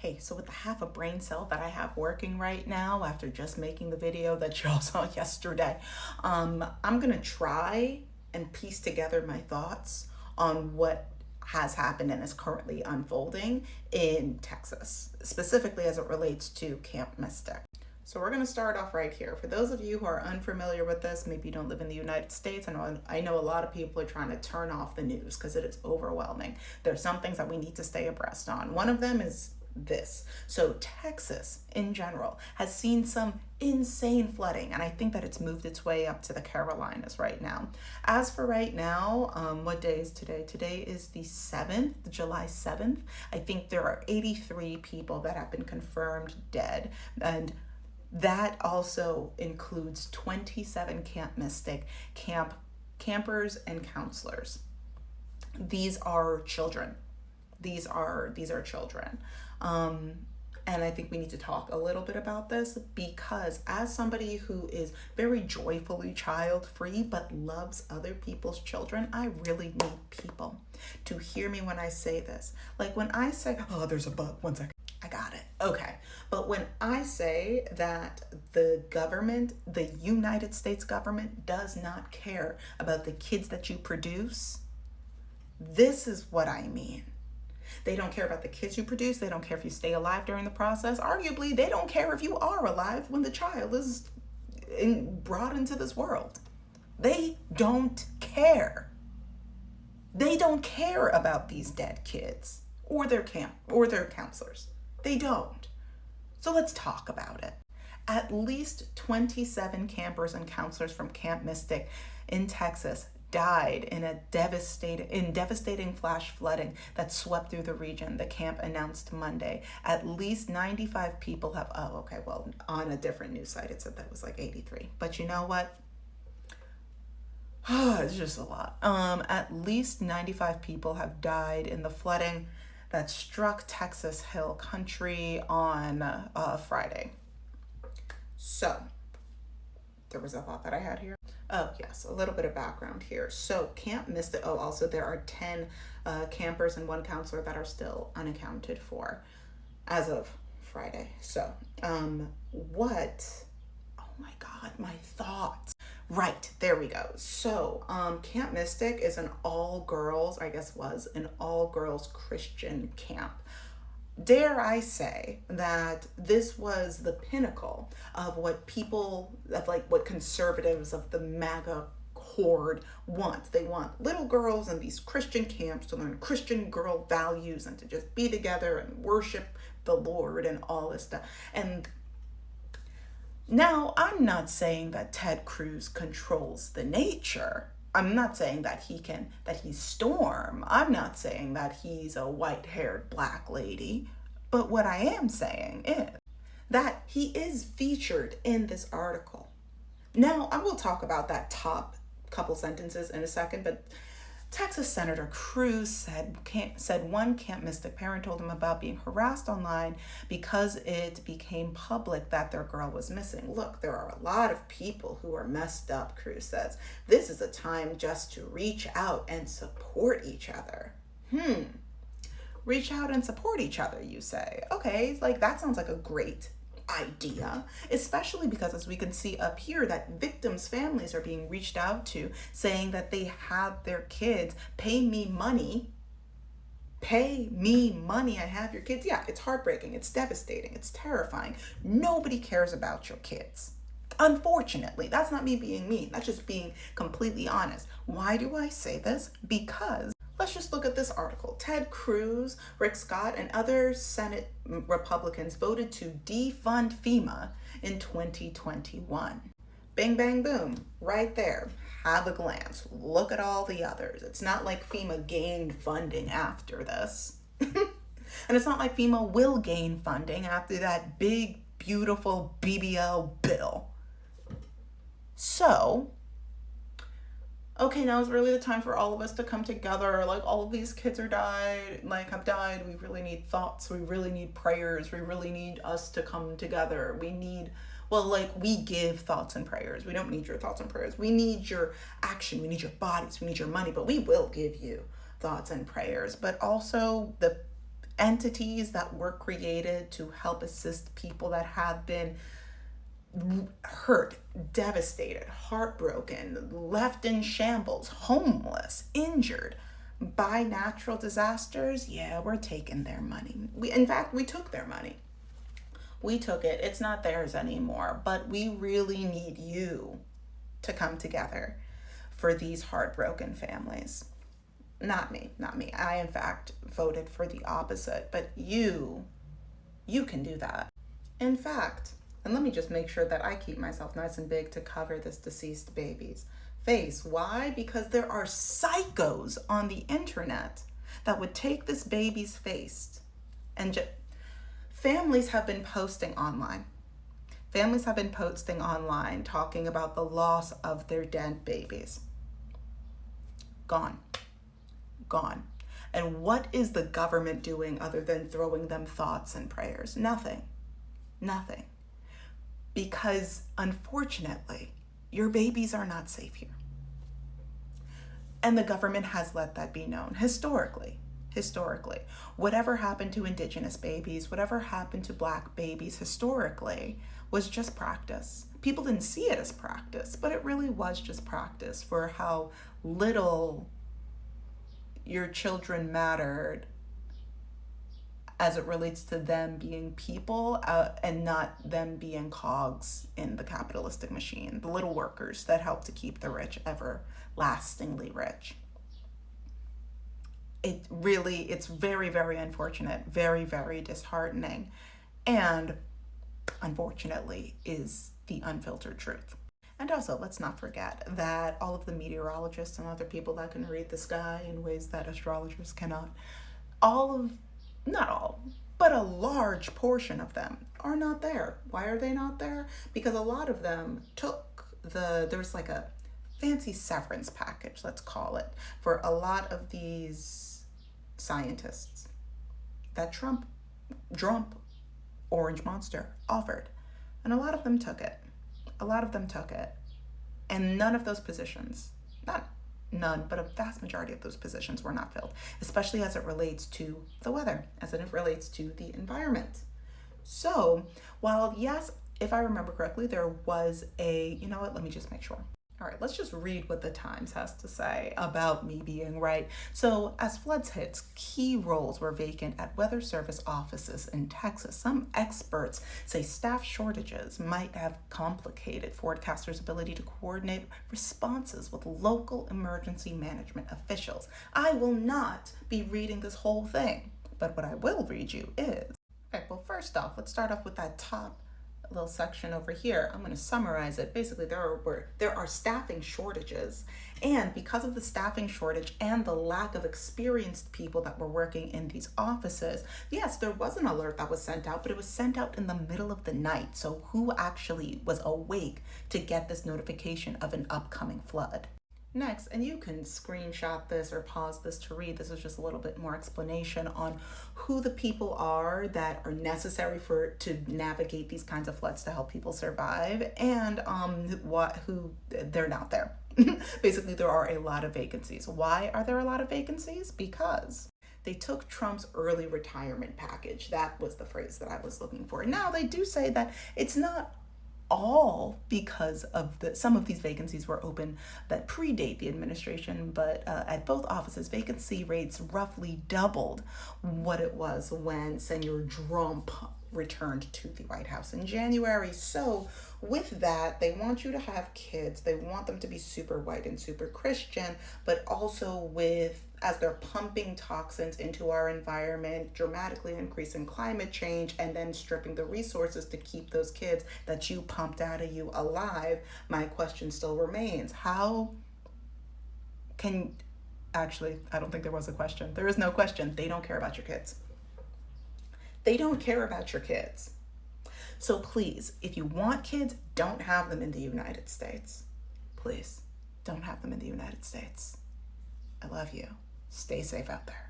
Hey, so with the half a brain cell that I have working right now after just making the video that y'all saw yesterday, I'm gonna try and piece together my thoughts on what has happened and is currently unfolding in Texas, specifically as it relates to Camp Mystic. So we're going to start off right here. For those of you who are unfamiliar with this, maybe you don't live in the United States. I know a lot of people are trying to turn off the news because it is overwhelming. There's some things that we need to stay abreast on. One of them is this. So Texas in general has seen some insane flooding, and I think that it's moved its way up to the Carolinas right now. As for right now, what day is today? Today is the 7th, July 7th. I think there are 83 people that have been confirmed dead, and that also includes 27 Camp Mystic campers and counselors. These are children. These are children. And I think we need to talk a little bit about this because as somebody who is very joyfully child-free but loves other people's children, I really need people to hear me when I say this. Like when I say, oh, there's a bug, 1 second. I got it. Okay. But when I say that the government, the United States government, does not care about the kids that you produce, this is what I mean. They don't care about the kids you produce. They don't care if you stay alive during the process. Arguably, they don't care if you are alive when the child is brought into this world. They don't care. They don't care about these dead kids or their counselors. They don't. So let's talk about it. At least 27 campers and counselors from Camp Mystic in Texas died in devastating flash flooding that swept through the region, the camp announced Monday. At least 95 people have, on a different news site it said that was like 83. But you know what? It's just a lot. At least 95 people have died in the flooding that struck Texas Hill Country on Friday. So, there was a thought that I had here. Oh, yes, a little bit of background here. So Camp Mystic, also there are 10 campers and 1 counselor that are still unaccounted for as of Friday. So, oh my God, my thoughts. Right, there we go. So, Camp Mystic is an all-girls Christian camp. Dare I say that this was the pinnacle of what conservatives of the MAGA horde want. They want little girls in these Christian camps to learn Christian girl values and to just be together and worship the Lord and all this stuff. And now, I'm not saying that Ted Cruz controls the nature. I'm not saying that he's Storm. I'm not saying that he's a white-haired black lady. But what I am saying is that he is featured in this article. Now, I will talk about that top couple sentences in a second, but Texas Senator Cruz said one Camp Mystic parent told him about being harassed online because it became public that their girl was missing. Look, there are a lot of people who are messed up, Cruz says. This is a time just to reach out and support each other. Reach out and support each other, you say. Okay, that sounds like a great idea, especially because as we can see up here that victims' families are being reached out to saying that they have their kids, pay me money, I have your kids. Yeah, it's heartbreaking, it's devastating, it's terrifying. Nobody cares about your kids. Unfortunately, that's not me being mean, that's just being completely honest. Why do I say this? Because let's just look at this article. Ted Cruz, Rick Scott, and other Senate Republicans voted to defund FEMA in 2021. Bing, bang, boom, right there. Have a glance. Look at all the others. It's not like FEMA gained funding after this. And it's not like FEMA will gain funding after that big, beautiful BBL bill. So, okay, now is really the time for all of us to come together. All of these kids have died. We really need thoughts. We really need prayers. We really need us to come together. We give thoughts and prayers. We don't need your thoughts and prayers. We need your action. We need your bodies. We need your money. But we will give you thoughts and prayers. But also entities that were created to help assist people that have been hurt, devastated, heartbroken, left in shambles, homeless, injured by natural disasters, yeah, we're taking their money. In fact, we took their money. We took it. It's not theirs anymore. But we really need you to come together for these heartbroken families. Not me, not me. I, in fact, voted for the opposite. But you can do that. In fact, and let me just make sure that I keep myself nice and big to cover this deceased baby's face. Why? Because there are psychos on the internet that would take this baby's face and families have been posting online. Families have been posting online talking about the loss of their dead babies. Gone. Gone. And what is the government doing other than throwing them thoughts and prayers? Nothing. Nothing. Because unfortunately, your babies are not safe here. And the government has let that be known historically. Whatever happened to indigenous babies, whatever happened to Black babies historically was just practice. People didn't see it as practice, but it really was just practice for how little your children mattered as it relates to them being people and not them being cogs in the capitalistic machine, the little workers that help to keep the rich everlastingly rich. It's very, very unfortunate, very, very disheartening, and unfortunately is the unfiltered truth. And also, let's not forget that all of the meteorologists and other people that can read the sky in ways that astrologers cannot, not all, but a large portion of them are not there. Why are they not there? Because a lot of them took there's like a fancy severance package, let's call it, for a lot of these scientists that Trump, Orange Monster, offered. And a lot of them took it. And none of those positions, not none, but a vast majority of those positions were not filled, especially as it relates to the weather, as it relates to the environment. So while, yes, if I remember correctly, there was let me just make sure. All right, let's just read what the Times has to say about me being right. So as floods hit, key roles were vacant at weather service offices in Texas. Some experts say staff shortages might have complicated forecasters' ability to coordinate responses with local emergency management officials. I will not be reading this whole thing, but what I will read you is, okay, well, first off, let's start off with that top little section over here. I'm going to summarize it. Basically, there are staffing shortages, and because of the staffing shortage and the lack of experienced people that were working in these offices, yes, there was an alert that was sent out, but it was sent out in the middle of the night. So who actually was awake to get this notification of an upcoming flood? Next, and you can screenshot this or pause this to read, this is just a little bit more explanation on who the people are that are necessary to navigate these kinds of floods to help people survive, and who they're not there. Basically, there are a lot of vacancies. Why are there a lot of vacancies? Because they took Trump's early retirement package. That was the phrase that I was looking for. Now, they do say that it's not all because of some of these vacancies were open that predate the administration, but at both offices, vacancy rates roughly doubled what it was when Senator Trump returned to the White House in January. So with that, they want you to have kids. They want them to be super white and super Christian, but also as they're pumping toxins into our environment, dramatically increasing climate change, and then stripping the resources to keep those kids that you pumped out of you alive, my question still remains. Actually, I don't think there was a question. There is no question. They don't care about your kids. They don't care about your kids. So please, if you want kids, don't have them in the United States. Please, don't have them in the United States. I love you. Stay safe out there.